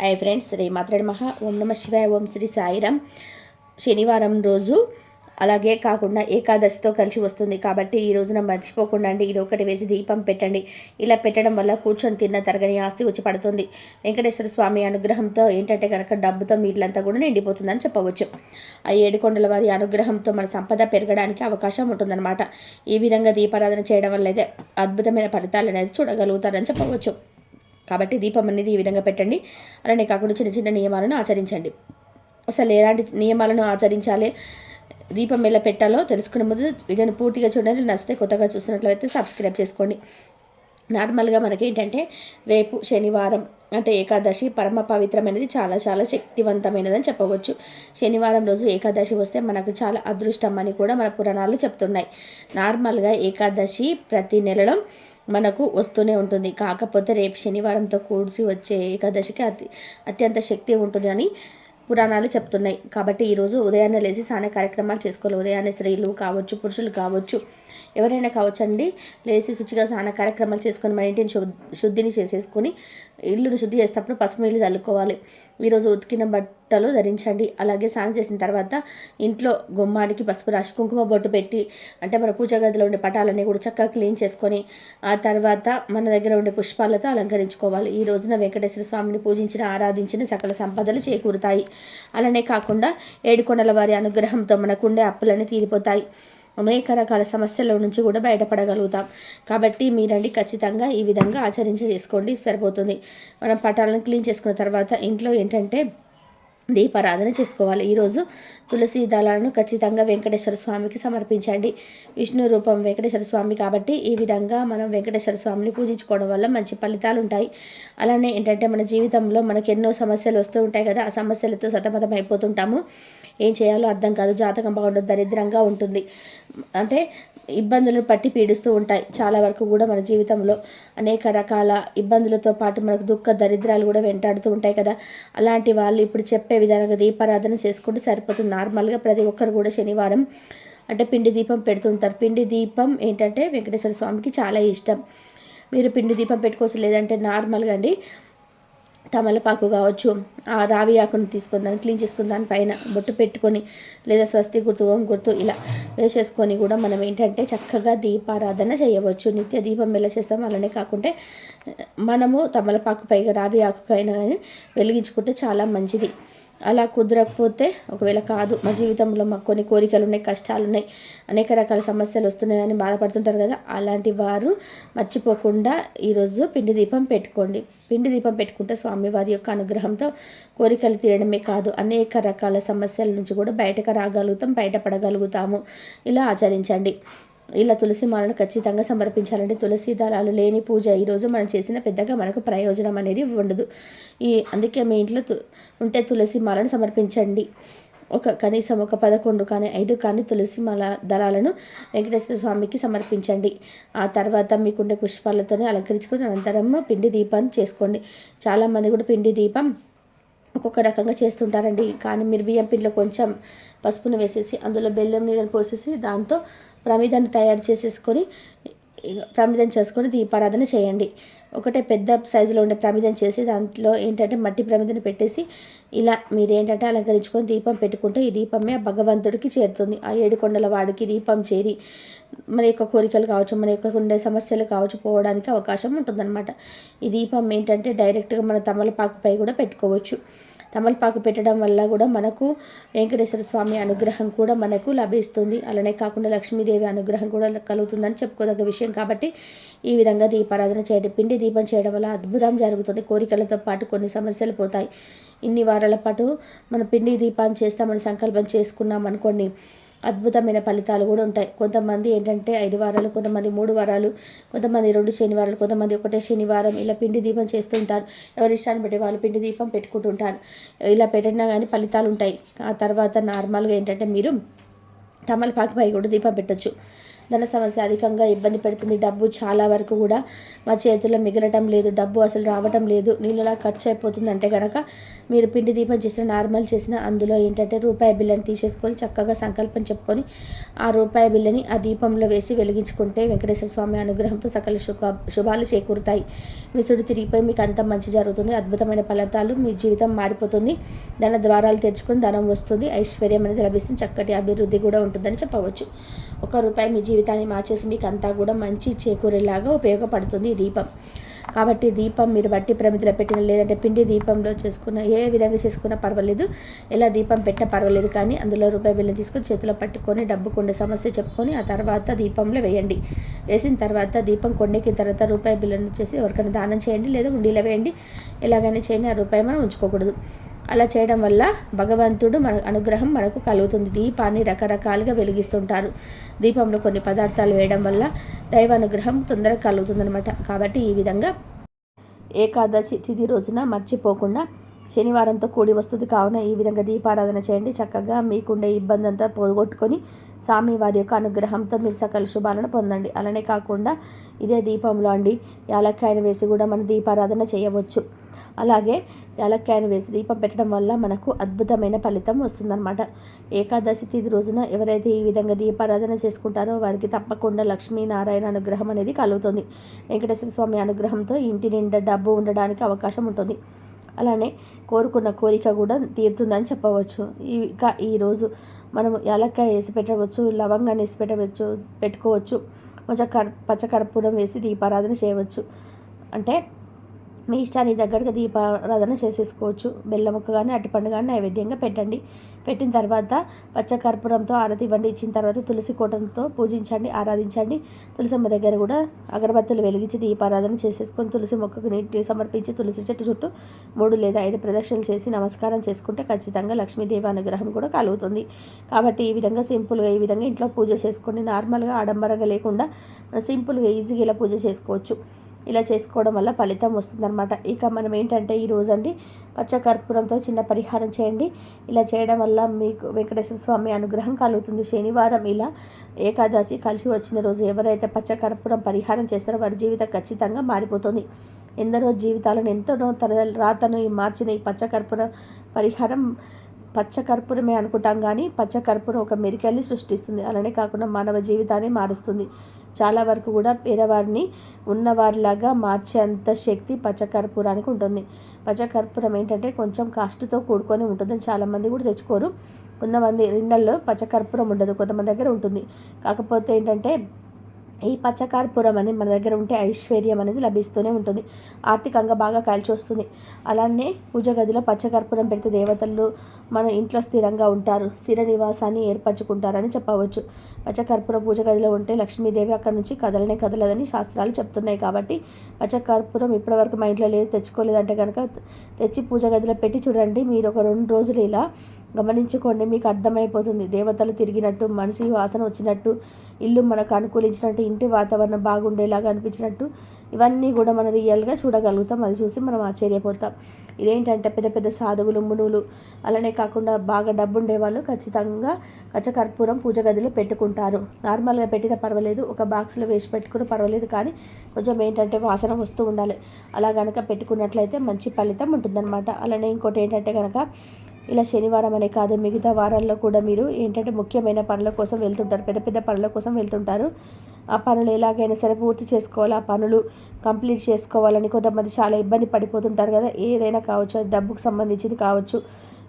Hi friends, Shri మాత్రేడు మహా ఓం నమ శివాయ. ఓం శ్రీ సాయిరామ్. శనివారం రోజు అలాగే కాకుండా ఏకాదశితో కలిసి వస్తుంది కాబట్టి ఈ రోజున మర్చిపోకుండా అండి ఇది ఒకటి వేసి దీపం పెట్టండి. ఇలా పెట్టడం వల్ల కూర్చొని తిన్న తరగని ఆస్తి వచ్చి పడుతుంది. వెంకటేశ్వర స్వామి అనుగ్రహంతో ఏంటంటే కనుక డబ్బుతో మీ ఇల్లంతా కూడా నిండిపోతుందని చెప్పవచ్చు. ఆ ఏడుకొండల వారి అనుగ్రహంతో మన సంపద పెరగడానికి అవకాశం ఉంటుందన్నమాట. ఈ విధంగా దీపారాధన చేయడం వల్ల అయితే అద్భుతమైన ఫలితాలు అనేది చూడగలుగుతారని చెప్పవచ్చు. కాబట్టి దీపం అనేది ఈ విధంగా పెట్టండి. అలానే కాకుండా చిన్న చిన్న నియమాలను ఆచరించండి. అసలు ఎలాంటి నియమాలను ఆచరించాలి, దీపం ఎలా పెట్టాలో తెలుసుకునే ముందు వీడియోని పూర్తిగా చూడండి. నచ్చితే కొత్తగా చూస్తున్నట్లయితే సబ్స్క్రైబ్ చేసుకోండి. నార్మల్గా మనకి ఏంటంటే రేపు శనివారం అంటే ఏకాదశి పరమ పవిత్రమైనది, చాలా చాలా శక్తివంతమైనదని చెప్పవచ్చు. శనివారం రోజు ఏకాదశి వస్తే మనకు చాలా అదృష్టం అని కూడా మన పురాణాలు చెప్తున్నాయి. నార్మల్గా ఏకాదశి ప్రతి నెలలో మనకు వస్తూనే ఉంటుంది. కాకపోతే రేపు శనివారంతో కూడిసి వచ్చే ఏకాదశికి అత్యంత శక్తి ఉంటుంది అని పురాణాలు చెప్తున్నాయి. కాబట్టి ఈరోజు ఉదయాన్నే లేచి స్నాన కార్యక్రమాలు చేసుకోవాలి. ఉదయాన్నే స్త్రీలు కావచ్చు, పురుషులు కావచ్చు, ఎవరైనా కావచ్చండి. లేచి శుచిగా స్నాన కార్యక్రమాలు చేసుకొని మన ఇంటిని శుద్ధిని చేసేసుకొని ఇల్లును శుద్ధి చేసేటప్పుడు పసుపు నీళ్ళు చల్లుకోవాలి. ఈరోజు ఉతికిన బట్టలు ధరించండి. అలాగే స్నానం చేసిన తర్వాత ఇంట్లో గుమ్మానికి పసుపు రాసి కుంకుమ బొట్టు పెట్టి, అంటే మన పూజా గదిలో ఉండే పటాలన్నీ కూడా చక్కగా క్లీన్ చేసుకొని ఆ తర్వాత మన దగ్గర ఉండే పుష్పాలతో అలంకరించుకోవాలి. ఈ రోజున వెంకటేశ్వర స్వామిని పూజించిన, ఆరాధించిన సకల సంపదలు చేకూరుతాయి. అలానే కాకుండా ఏడుకొండల వారి అనుగ్రహంతో మనకుండే అప్పులన్నీ తీరిపోతాయి. అనేక రకాల సమస్యల నుంచి కూడా బయటపడగలుగుతాం. కాబట్టి మీరండి ఖచ్చితంగా ఈ విధంగా చేసుకోండి, సరిపోతుంది. మనం పటాలను క్లీన్ చేసుకున్న తర్వాత ఇంట్లో ఏంటంటే దీపారాధన చేసుకోవాలి. ఈరోజు తులసి దళాలను ఖచ్చితంగా వెంకటేశ్వర స్వామికి సమర్పించండి. విష్ణు రూపం వెంకటేశ్వర స్వామి కాబట్టి ఈ విధంగా మనం వెంకటేశ్వర స్వామిని పూజించుకోవడం వల్ల మంచి ఫలితాలు ఉంటాయి. అలానే ఏంటంటే మన జీవితంలో మనకు ఎన్నో సమస్యలు వస్తూ ఉంటాయి కదా, ఆ సమస్యలతో సతమతం అయిపోతుంటాము. ఏం చేయాలో అర్థం కాదు, జాతకం బాగుండదు, దరిద్రంగా ఉంటుంది, అంటే ఇబ్బందులను పట్టి పీడిస్తూ ఉంటాయి. చాలా వరకు కూడా మన జీవితంలో అనేక రకాల ఇబ్బందులతో పాటు మనకు దుఃఖ దరిద్రాలు కూడా వెంటాడుతూ ఉంటాయి కదా. అలాంటి వాళ్ళు ఇప్పుడు చెప్పే విధానంగా దీపారాధన చేసుకుంటే సరిపోతుంది. నార్మల్గా ప్రతి ఒక్కరు కూడా శనివారం అంటే పిండి దీపం పెడుతుంటారు. పిండి దీపం ఏంటంటే వెంకటేశ్వర స్వామికి చాలా ఇష్టం. మీరు పిండి దీపం పెట్టుకోవచ్చు. లేదంటే నార్మల్గా అండి తమలపాకు కావచ్చు, ఆ రావి ఆకును తీసుకొని దాన్ని క్లీన్ చేసుకుని దానిపైన బొట్టు పెట్టుకొని లేదా స్వస్తి గుర్తు, ఓం గుర్తు ఇలా వేసేసుకొని కూడా మనం ఏంటంటే చక్కగా దీపారాధన చేయవచ్చు. నిత్య దీపం ఎలా చేస్తాం అలానే కాకుంటే మనము తమలపాకు పైగా రావి ఆకుకైనా కానీ వెలిగించుకుంటే చాలా మంచిది. అలా కుదరకపోతే ఒకవేళ కాదు మా జీవితంలో మాకు కొన్ని కోరికలు ఉన్నాయి, కష్టాలు ఉన్నాయి, అనేక రకాల సమస్యలు వస్తున్నాయని బాధపడుతుంటారు కదా, అలాంటి వారు మర్చిపోకుండా ఈరోజు పిండి దీపం పెట్టుకోండి. పిండి దీపం పెట్టుకుంటే స్వామివారి యొక్క అనుగ్రహంతో కోరికలు తీయడమే కాదు అనేక రకాల సమస్యల నుంచి కూడా బయటపడగలుగుతాము. ఇలా ఆచరించండి. ఇలా తులసి మాలను ఖచ్చితంగా సమర్పించాలంటే తులసి దళాలు లేని పూజ ఈరోజు మనం చేసిన పెద్దగా మనకు ప్రయోజనం అనేది ఉండదు. అందుకే మీ ఇంట్లో ఉంటే తులసి మాలను సమర్పించండి. కనీసం ఒక 11 కానీ 5 కానీ తులసి మాల దళాలను వెంకటేశ్వర స్వామికి సమర్పించండి. ఆ తర్వాత మీకుండే పుష్పాలతోనే అలంకరించుకుని అనంతరం పిండి దీపాన్ని చేసుకోండి. చాలామంది కూడా పిండి దీపం ఒక్కొక్క రకంగా చేస్తుంటారండి. కానీ మీరు బియ్యం పిండిలో కొంచెం పసుపును వేసేసి అందులో బెల్లం నీళ్ళని పోసేసి దాంతో ప్రమిదాన్ని తయారు చేసుకొని దీపారాధన చేయండి. ఒకటే పెద్ద సైజులో ఉండే ప్రమిదం చేసి దాంట్లో ఏంటంటే మట్టి ప్రమిదని పెట్టేసి ఇలా మీరు ఏంటంటే అలంకరించుకొని దీపం పెట్టుకుంటే ఈ దీపమే భగవంతుడికి చేరుతుంది. ఆ ఏడుకొండల వాడికి దీపం చేరి మన యొక్క కోరికలు కావచ్చు, మన యొక్క ఉండే సమస్యలు కావచ్చు పోవడానికి అవకాశం ఉంటుందన్నమాట. ఈ దీపం ఏంటంటే డైరెక్ట్గా మన తమలపాకుపై కూడా పెట్టుకోవచ్చు. తమలపాకు పెట్టడం వల్ల కూడా మనకు వెంకటేశ్వర స్వామి అనుగ్రహం కూడా మనకు లభిస్తుంది. అలానే కాకుండా లక్ష్మీదేవి అనుగ్రహం కూడా కలుగుతుందని చెప్పుకోదగ్గ విషయం. కాబట్టి ఈ విధంగా దీపారాధన చేయండి. పిండి దీపం చేయడం వల్ల అద్భుతం జరుగుతుంది. కోరికలతో పాటు కొన్ని సమస్యలు పోతాయి. ఇన్ని వారాల పాటు మన పిండి దీపాన్ని చేస్తామని సంకల్పం చేసుకున్నాం అనుకోండి, అద్భుతమైన ఫలితాలు కూడా ఉంటాయి. కొంతమంది ఏంటంటే 5 వారాలు, కొంతమంది 3 వారాలు, కొంతమంది 2 శనివారాలు, కొంతమంది ఒకటే శనివారం ఇలా పిండి దీపం చేస్తుంటారు. ఎవరి ఇష్టాన్ని బట్టి వాళ్ళు పిండి దీపం పెట్టుకుంటుంటారు. ఇలా పెట్టినా కానీ ఫలితాలు ఉంటాయి. ఆ తర్వాత నార్మల్గా ఏంటంటే మీరు తమలపాకుపై కూడా దీపం పెట్టచ్చు. ధన సమస్య అధికంగా ఇబ్బంది పెడుతుంది. డబ్బు చాలా వరకు కూడా మా చేతుల్లో మిగలటం లేదు, డబ్బు అసలు రావటం లేదు, నీళ్ళలా ఖర్చు అయిపోతుంది అంటే కనుక మీరు పిండి దీపం చేసిన, నార్మల్ చేసిన, అందులో ఏంటంటే రూపాయి బిల్లని తీసేసుకొని చక్కగా సంకల్పం చెప్పుకొని ఆ రూపాయి బిల్లని ఆ దీపంలో వేసి వెలిగించుకుంటే వెంకటేశ్వర స్వామి అనుగ్రహంతో సకల శుభాలు చేకూరుతాయి. విసుడు తిరిగిపోయి మీకు అంత మంచి జరుగుతుంది. అద్భుతమైన ఫలితాలు, మీ జీవితం మారిపోతుంది. ధన ద్వారాలు తెరుచుకొని ధనం వస్తుంది, ఐశ్వర్యం అనేది లభిస్తుంది, చక్కటి అభివృద్ధి కూడా ఉంటుందని చెప్పవచ్చు. ₹1 మీ జీవితాన్ని మార్చేసి మీకు అంతా కూడా మంచి చేకూరేలాగా ఉపయోగపడుతుంది ఈ దీపం. కాబట్టి దీపం మీరు వట్టి ప్రమిదిలో పెట్టిన, లేదంటే పిండి దీపంలో చేసుకున్న, ఏ విధంగా చేసుకున్నా పర్వాలేదు, ఎలా దీపం పెట్టినా పర్వాలేదు, కానీ అందులో రూపాయి బిల్లు తీసుకొని చేతిలో పట్టుకొని డబ్బుకుండే సమస్య చెప్పుకొని ఆ తర్వాత దీపంలో వేయండి. వేసిన తర్వాత దీపం కొండెక్కిన తర్వాత రూపాయి బిల్లును వచ్చేసి ఎవరికైనా దానం చేయండి, లేదా ఉండిలో వేయండి. ఎలాగైనా చేయండి, ఆ రూపాయి మనం ఉంచుకోకూడదు. అలా చేయడం వల్ల భగవంతుడు మన అనుగ్రహం మనకు కలుగుతుంది. దీపాన్ని రకరకాలుగా వెలిగిస్తుంటారు. దీపంలో కొన్ని పదార్థాలు వేయడం వల్ల దైవ అనుగ్రహం తొందరగా కలుగుతుందనమాట. కాబట్టి ఈ విధంగా ఏకాదశి తిథి రోజున మర్చిపోకుండా, శనివారంతో కూడి వస్తుంది కావున ఈ విధంగా దీపారాధన చేయండి. చక్కగా మీకుండే ఇబ్బంది అంతా పోగొట్టుకొని స్వామివారి యొక్క అనుగ్రహంతో మీరు సకల శుభాలను పొందండి. అలానే కాకుండా ఇదే దీపంలో యాలక్కాయను వేసి కూడా మనం దీపారాధన చేయవచ్చు. అలాగే యాలక్కాయను వేసి దీపం పెట్టడం వల్ల మనకు అద్భుతమైన ఫలితం వస్తుందన్నమాట. ఏకాదశి తిథి రోజున ఎవరైతే ఈ విధంగా దీపారాధన చేసుకుంటారో వారికి తప్పకుండా లక్ష్మీనారాయణ అనుగ్రహం అనేది కలుగుతుంది. వెంకటేశ్వర స్వామి అనుగ్రహంతో ఇంటి నిండా డబ్బు ఉండడానికి అవకాశం ఉంటుంది. అలానే కోరుకున్న కోరిక కూడా తీరుతుందని చెప్పవచ్చు. ఇంకా ఈరోజు మనం యాలక్కాయ వేసి పెట్టవచ్చు, లవంగాన్ని వేసి పెట్టుకోవచ్చు, పచ్చకర్పూరం వేసి దీపారాధన చేయవచ్చు. అంటే మీ ఇష్టాన్ని దగ్గరగా దీపారాధన చేసేసుకోవచ్చు. బెల్లం ముక్క కానీ అరటిపండు కానీ నైవేద్యంగా పెట్టండి. పెట్టిన తర్వాత పచ్చకర్పూరంతో ఆరతి ఇవ్వండి. ఇచ్చిన తర్వాత తులసి కోటంతో పూజించండి, ఆరాధించండి. తులసమ్మ దగ్గర కూడా అగరబత్తులు వెలిగించి దీపారాధన చేసేసుకొని తులసి మొక్కకు నీటిని సమర్పించి తులసి చెట్టు చుట్టూ 3 లేదా 5 ప్రదక్షిణలు చేసి నమస్కారం చేసుకుంటే ఖచ్చితంగా లక్ష్మీదేవి అనుగ్రహం కూడా కలుగుతుంది. కాబట్టి ఈ విధంగా సింపుల్గా ఈ విధంగా ఇంట్లో పూజ చేసుకోండి. నార్మల్గా ఆడంబరంగా లేకుండా సింపుల్గా ఈజీగా ఇలా పూజ చేసుకోవచ్చు. ఇలా చేసుకోవడం వల్ల ఫలితం వస్తుందన్నమాట. ఇక మనం ఏంటంటే ఈరోజు పచ్చకర్పూరంతో చిన్న పరిహారం చేయండి. ఇలా చేయడం వల్ల మీకు వెంకటేశ్వర స్వామి అనుగ్రహం కలుగుతుంది. శనివారం ఇలా ఏకాదశి కలిసి వచ్చిన రోజు ఎవరైతే పచ్చకర్పూరం పరిహారం చేస్తారో వారి జీవితం ఖచ్చితంగా మారిపోతుంది. ఎందరో జీవితాలను ఎంతో రాతను మార్చిన ఈ పచ్చకర్పూరం పరిహారం పచ్చకర్పూరమే అనుకుంటాం, కానీ పచ్చకర్పూరం ఒక మెరికల్ని సృష్టిస్తుంది. అలానే కాకుండా మానవ జీవితాన్ని మారుస్తుంది. చాలా వరకు కూడా పేదవారిని ఉన్నవారిలాగా మార్చేంత శక్తి పచ్చకర్పూరానికి ఉంటుంది. పచ్చకర్పూరం ఏంటంటే కొంచెం కాస్ట్తో కూడుకొని ఉంటుందని చాలామంది కూడా తెచ్చుకోరు. కొంతమంది ఇళ్ళల్లో పచ్చకర్పూరం ఉండదు, కొంతమంది దగ్గర ఉంటుంది. కాకపోతే ఏంటంటే ఈ పచ్చకర్పూరం అనేది మన దగ్గర ఉంటే ఐశ్వర్యం అనేది లభిస్తూనే ఉంటుంది, ఆర్థికంగా బాగా కలిసి వస్తుంది. అలానే పూజ గదిలో పచ్చకర్పూరం పెడితే దేవతలు మన ఇంట్లో స్థిరంగా ఉంటారు, స్థిర నివాసాన్ని ఏర్పరచుకుంటారని చెప్పవచ్చు. పచ్చకర్పూరం పూజ గదిలో ఉంటే లక్ష్మీదేవి అక్కడి నుంచి కదలదని శాస్త్రాలు చెప్తున్నాయి. కాబట్టి పచ్చకర్పూరం ఇప్పటివరకు మా ఇంట్లో లేదు, తెచ్చుకోలేదంటే కనుక తెచ్చి పూజ గదిలో పెట్టి చూడండి. మీరు ఒక 2 రోజులు ఇలా గమనించుకోండి, మీకు అర్థమైపోతుంది. దేవతలు తిరిగినట్టు, మనిషి వాసన వచ్చినట్టు, ఇల్లు మనకు అనుకూలించినట్టు, ఇంటి వాతావరణం బాగుండేలాగా అనిపించినట్టు, ఇవన్నీ కూడా మనం రియల్గా చూడగలుగుతాం. అది చూసి మనం ఆశ్చర్యపోతాం. ఇదేంటంటే పెద్ద పెద్ద సాధువులు, మునులు, అలానే కాకుండా బాగా డబ్బు ఉండేవాళ్ళు ఖచ్చితంగా పచ్చకర్పూరం పూజ గదిలో పెట్టుకుంటారు. నార్మల్గా పెట్టినా పర్వాలేదు, ఒక బాక్స్లో వేసి పెట్టుకుని పర్వాలేదు, కానీ కొంచెం ఏంటంటే వాసన వస్తూ ఉండాలి. అలా కనుక పెట్టుకున్నట్లయితే మంచి ఫలితం ఉంటుందన్నమాట. అలానే ఇంకోటి ఏంటంటే కనుక ఇలా శనివారం అనే కాదు, మిగతా వారాల్లో కూడా మీరు ఏంటంటే ముఖ్యమైన పనుల కోసం వెళ్తుంటారు, పెద్ద పెద్ద పనుల కోసం వెళ్తుంటారు. ఆ పనులు ఎలాగైనా సరే పూర్తి చేసుకోవాలి, ఆ పనులు కంప్లీట్ చేసుకోవాలని కొంతమంది చాలా ఇబ్బంది పడిపోతుంటారు కదా. ఏదైనా కావచ్చు, డబ్బుకు సంబంధించింది కావచ్చు,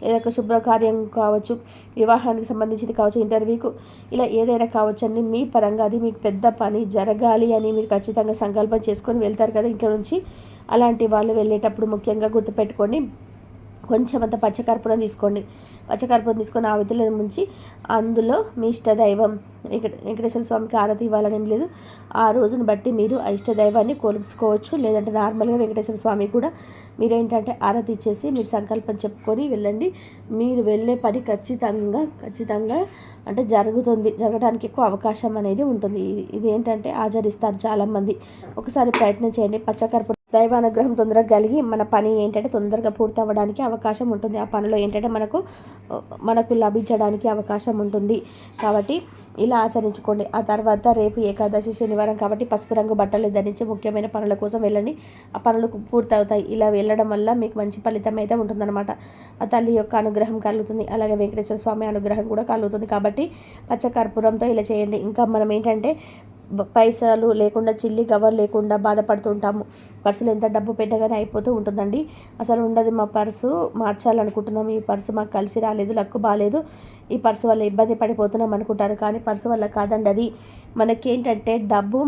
లేదా శుభ్రకార్యం కావచ్చు, వివాహానికి సంబంధించింది కావచ్చు, ఇంటర్వ్యూకు, ఇలా ఏదైనా కావచ్చు అండి. మీ పరంగా అది మీకు పెద్ద పని జరగాలి అని మీరు ఖచ్చితంగా సంకల్పం చేసుకొని వెళ్తారు కదా ఇంట్లో నుంచి. అలాంటి వాళ్ళు వెళ్ళేటప్పుడు ముఖ్యంగా గుర్తుపెట్టుకోండి, కొంచెం అంత పచ్చకర్పూరం తీసుకోండి. పచ్చకర్పూరం తీసుకొని ఆవితిలో ముంచి అందులో మీ ఇష్టదైవం వెంకటేశ్వర స్వామికి ఆరతి ఇవ్వాలని ఏం లేదు. ఆ రోజును బట్టి మీరు ఆ ఇష్టదైవాన్ని కొలుసుకోవచ్చు. లేదంటే నార్మల్గా వెంకటేశ్వర స్వామి కూడా మీరేంటంటే ఆరతి ఇచ్చేసి మీరు సంకల్పం చెప్పుకొని వెళ్ళండి. మీరు వెళ్ళే పని ఖచ్చితంగా అంటే జరగడానికి ఎక్కువ అవకాశం అనేది ఉంటుంది. ఇది ఏంటంటే ఆచరిస్తారు చాలామంది. ఒకసారి ప్రయత్నం చేయండి. పచ్చకర్పూరం దైవానుగ్రహం తొందరగా కలిగి మన పని ఏంటంటే తొందరగా పూర్తి అవ్వడానికి అవకాశం ఉంటుంది. ఆ పనిలో ఏంటంటే మనకు లభించడానికి అవకాశం ఉంటుంది. కాబట్టి ఇలా ఆచరించుకోండి. ఆ తర్వాత రేపు ఏకాదశి శనివారం కాబట్టి పసుపు రంగు బట్టలు ధరించి ముఖ్యమైన పనుల కోసం వెళ్ళండి. ఆ పనులు పూర్తవుతాయి. ఇలా వెళ్ళడం వల్ల మీకు మంచి ఫలితం అయితే ఉంటుందన్నమాట. ఆ తల్లి యొక్క అనుగ్రహం కలుగుతుంది. అలాగే వెంకటేశ్వర స్వామి అనుగ్రహం కూడా కలుగుతుంది. కాబట్టి పచ్చకర్పూరంతో ఇలా చేయండి. ఇంకా మనం ఏంటంటే పైసలు లేకుండా చిల్లి గవర్ లేకుండా బాధపడుతూ ఉంటాము. పర్సులో ఎంత డబ్బు పెట్టగానే అయిపోతూ ఉంటుందండి. అసలు ఉండదు, మా పర్సు మార్చాలనుకుంటున్నాం, ఈ పర్సు మాకు కలిసి రాలేదు, లక్కు బాగాలేదు, ఈ పర్సు వల్ల ఇబ్బంది పడిపోతున్నాం అనుకుంటారు. కానీ పర్సు వల్ల కాదండి. అది మనకేంటంటే డబ్బు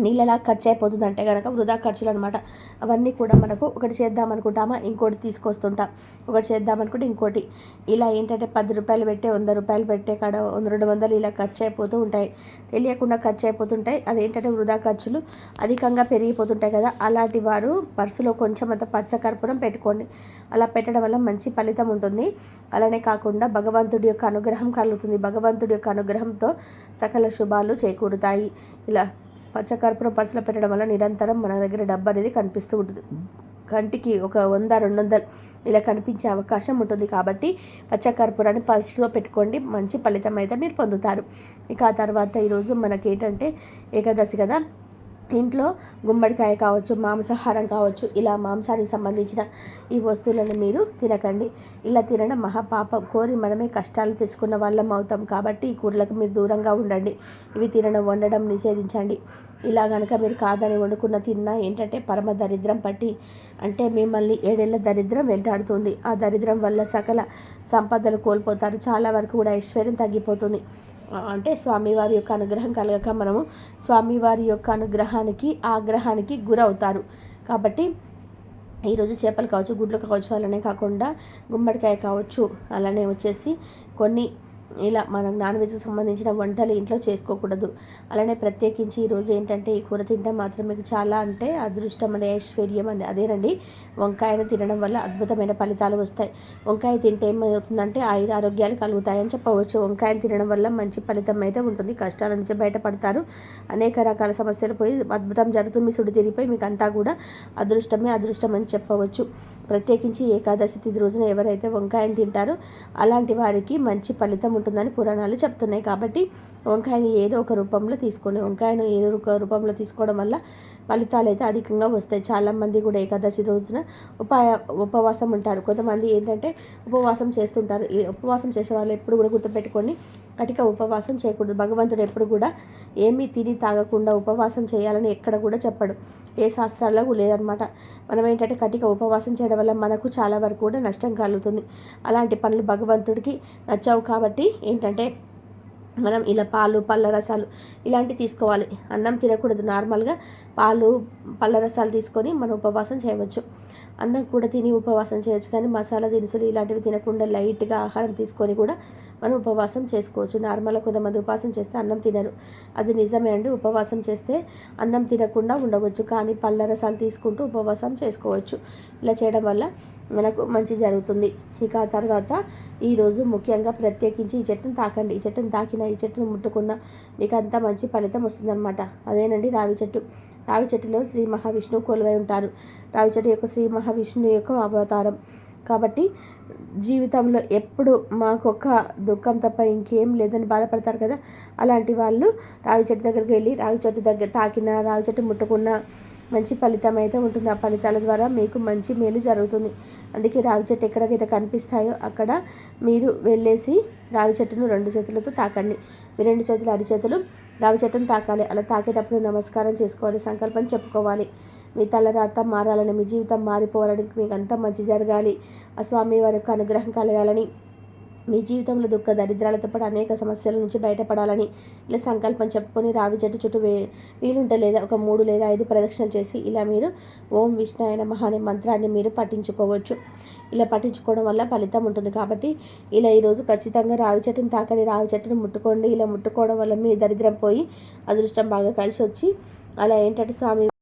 నీళ్ళలా ఖర్చు అయిపోతుంది అంటే కనుక వృధా ఖర్చులు అనమాట. అవన్నీ కూడా మనకు ఒకటి చేద్దాం అనుకుంటామా ఇంకోటి తీసుకొస్తుంటాం, ఒకటి చేద్దాం అనుకుంటే ఇంకోటి, ఇలా ఏంటంటే 10 రూపాయలు పెట్టే 100 రూపాయలు పెట్టే కాడ 200 ఇలా ఖర్చు అయిపోతూ ఉంటాయి, తెలియకుండా ఖర్చు అయిపోతుంటాయి. అదేంటంటే వృధా ఖర్చులు అధికంగా పెరిగిపోతుంటాయి కదా. అలాంటి వారు పర్సులో కొంచెం అంత పచ్చకర్పూరం పెట్టుకోండి. అలా పెట్టడం వల్ల మంచి ఫలితం ఉంటుంది. అలానే కాకుండా భగవంతుడి యొక్క అనుగ్రహం కలుగుతుంది. భగవంతుడి యొక్క అనుగ్రహంతో సకల శుభాలు చేకూరుతాయి. ఇలా పచ్చకర్పూరం పర్సులో పెట్టడం వల్ల నిరంతరం మన దగ్గర డబ్బు అనేది కనిపిస్తూ ఉంటుంది. కంటికి ఒక 100-200 ఇలా కనిపించే అవకాశం ఉంటుంది. కాబట్టి పచ్చకర్పూరాన్ని పర్సులో పెట్టుకోండి, మంచి ఫలితం అయితే మీరు పొందుతారు. ఇక ఆ తర్వాత ఈరోజు మనకి ఏంటంటే ఏకాదశి కదా, ఇంట్లో గుమ్మడికాయ కావచ్చు, మాంసాహారం కావచ్చు, ఇలా మాంసానికి సంబంధించిన ఈ వస్తువులను మీరు తినకండి. ఇలా తినడం మహాపాపం. కోరి మనమే కష్టాలు తెచ్చుకున్న వాళ్ళం అవుతాం. కాబట్టి ఈ కూరలకు మీరు దూరంగా ఉండండి. ఇవి వండడం నిషేధించండి. ఇలా కనుక మీరు కాదని వండుకున్న తిన్నా ఏంటంటే పరమ దరిద్రం పట్టి, అంటే మిమ్మల్ని 7 ఏళ్ల దరిద్రం వెంటాడుతుంది. ఆ దరిద్రం వల్ల సకల సంపదలు కోల్పోతారు. చాలా వరకు కూడా ఐశ్వర్యం తగ్గిపోతుంది. అంటే స్వామివారి యొక్క అనుగ్రహం కలగక మనము స్వామివారి యొక్క అనుగ్రహానికి ఆగ్రహానికి గురవుతారు. కాబట్టి ఈరోజు చేపలు కావచ్చు, గుడ్లు కావచ్చు, అలానే కాకుండా గుమ్మడికాయ కావచ్చు, అలానే వచ్చేసి కొన్ని ఇలా మనకు నాన్ వెజ్కి సంబంధించిన వంటలు ఇంట్లో చేసుకోకూడదు. అలానే ప్రత్యేకించి ఈరోజు ఏంటంటే ఈ కూర తినడం మాత్రం మీకు చాలా అంటే అదృష్టం అనే ఐశ్వర్యం అండి. అదేనండి, వంకాయను తినడం వల్ల అద్భుతమైన ఫలితాలు వస్తాయి. వంకాయ తింటే ఏమవుతుందంటే ఆరోగ్యాలు కలుగుతాయని చెప్పవచ్చు. వంకాయను తినడం వల్ల మంచి ఫలితం అయితే ఉంటుంది. కష్టాల నుంచి బయటపడతారు. అనేక రకాల సమస్యలు పోయి అద్భుతం జరుగుతుంది. మీ సుడి తిరిగిపోయి మీకు అంతా కూడా అదృష్టమే అదృష్టం అని చెప్పవచ్చు. ప్రత్యేకించి ఏకాదశి తిథి రోజున ఎవరైతే వంకాయను తింటారో అలాంటి వారికి మంచి ఫలితం ఉంటుందని పురాణాలు చెప్తున్నాయి. కాబట్టి వంకాయని ఏదో ఒక రూపంలో తీసుకోండి. వంకాయను ఏదో ఒక రూపంలో తీసుకోవడం వల్ల ఫలితాలు అయితే అధికంగా వస్తాయి. చాలామంది కూడా ఏకాదశి రోజున ఉపవాసం ఉంటారు. కొంతమంది ఏంటంటే ఉపవాసం చేస్తుంటారు. ఈ ఉపవాసం చేసే వాళ్ళు ఎప్పుడు కూడా గుర్తుపెట్టుకొని కటిక ఉపవాసం చేయకూడదు. భగవంతుడు ఎప్పుడు కూడా ఏమీ తిని తాగకుండా ఉపవాసం చేయాలని ఎక్కడ కూడా చెప్పడు. ఏ శాస్త్రాల్లో లేదనమాట. మనం ఏంటంటే కటిక ఉపవాసం చేయడం వల్ల మనకు చాలా వరకు కూడా నష్టం కలుగుతుంది. అలాంటి పనులు భగవంతుడికి నచ్చవు. కాబట్టి ఏంటంటే మనం ఇలా పాలు, పళ్ళ రసాలు ఇలాంటివి తీసుకోవాలి. అన్నం తినకూడదు. నార్మల్గా పాలు, పళ్ళ రసాలు తీసుకొని మనం ఉపవాసం చేయవచ్చు. అన్నం కూడా తిని ఉపవాసం చేయొచ్చు. కానీ మసాలా దినుసులు ఇలాంటివి తినకుండా లైట్గా ఆహారం తీసుకొని కూడా మనం ఉపవాసం చేసుకోవచ్చు. నార్మల్గా కొంతమంది ఉపవాసం చేస్తే అన్నం తినరు. అది నిజమే అండి. ఉపవాసం చేస్తే అన్నం తినకుండా ఉండవచ్చు. కానీ పళ్ళ రసాలు తీసుకుంటూ ఉపవాసం చేసుకోవచ్చు. ఇలా చేయడం వల్ల మనకు మంచి జరుగుతుంది. ఇక ఆ తర్వాత ఈరోజు ముఖ్యంగా ప్రత్యేకించి ఈ చెట్టును తాకండి. ఈ చెట్టును తాకిన, ఈ చెట్టును ముట్టుకున్న మీకు అంతా మంచి ఫలితం వస్తుందన్నమాట. అదేనండి రావి చెట్టు. రావి చెట్టులో శ్రీ మహావిష్ణువు కొలువై ఉంటారు. రావి చెట్టు యొక్క శ్రీ మహావిష్ణువు యొక్క అవతారం. కాబట్టి జీవితంలో ఎప్పుడు మాకొక దుఃఖం తప్ప ఇంకేం లేదని బాధపడతారు కదా, అలాంటి వాళ్ళు రావి చెట్టు దగ్గరికి వెళ్ళి రావి చెట్టు దగ్గర తాకిన, రావి చెట్టు ముట్టుకున్న మంచి ఫలితం అయితే ఉంటుంది. ఆ ఫలితాల ద్వారా మీకు మంచి మేలు జరుగుతుంది. అందుకే రావి చెట్టు ఎక్కడైతే కనిపిస్తాయో అక్కడ మీరు వెళ్ళేసి రావి చెట్టును 2 చేతులతో తాకండి. మీ 2 చేతులు అరిచేతులు రావి చెట్టును తాకాలి. అలా తాకేటప్పుడు నమస్కారం చేసుకోవాలి, సంకల్పం చెప్పుకోవాలి. మీ తలరాత మారాలని, మీ జీవితం మారిపోవాలని, మీకు అంతా మంచి జరగాలి, ఆ స్వామి వారి యొక్క అనుగ్రహం కలగాలని, మీ జీవితంలో దుఃఖ దరిద్రాలతో పాటు అనేక సమస్యల నుంచి బయటపడాలని ఇలా సంకల్పం చెప్పుకొని రావి చెట్టు చుట్టూ వీలుంటే లేదా ఒక 3 లేదా 5 ప్రదక్షిణలు చేసి ఇలా మీరు ఓం విష్ణాయ నమః అనే మంత్రాన్ని మీరు పఠించుకోవచ్చు. ఇలా పఠించుకోవడం వల్ల ఫలితం ఉంటుంది. కాబట్టి ఇలా ఈరోజు ఖచ్చితంగా రావి చెట్టును తాకండి, రావి చెట్టును ముట్టుకోండి. ఇలా ముట్టుకోవడం వల్ల మీ దరిద్రం పోయి అదృష్టం బాగా కలిసి వచ్చి అలా ఏంటంటే స్వామి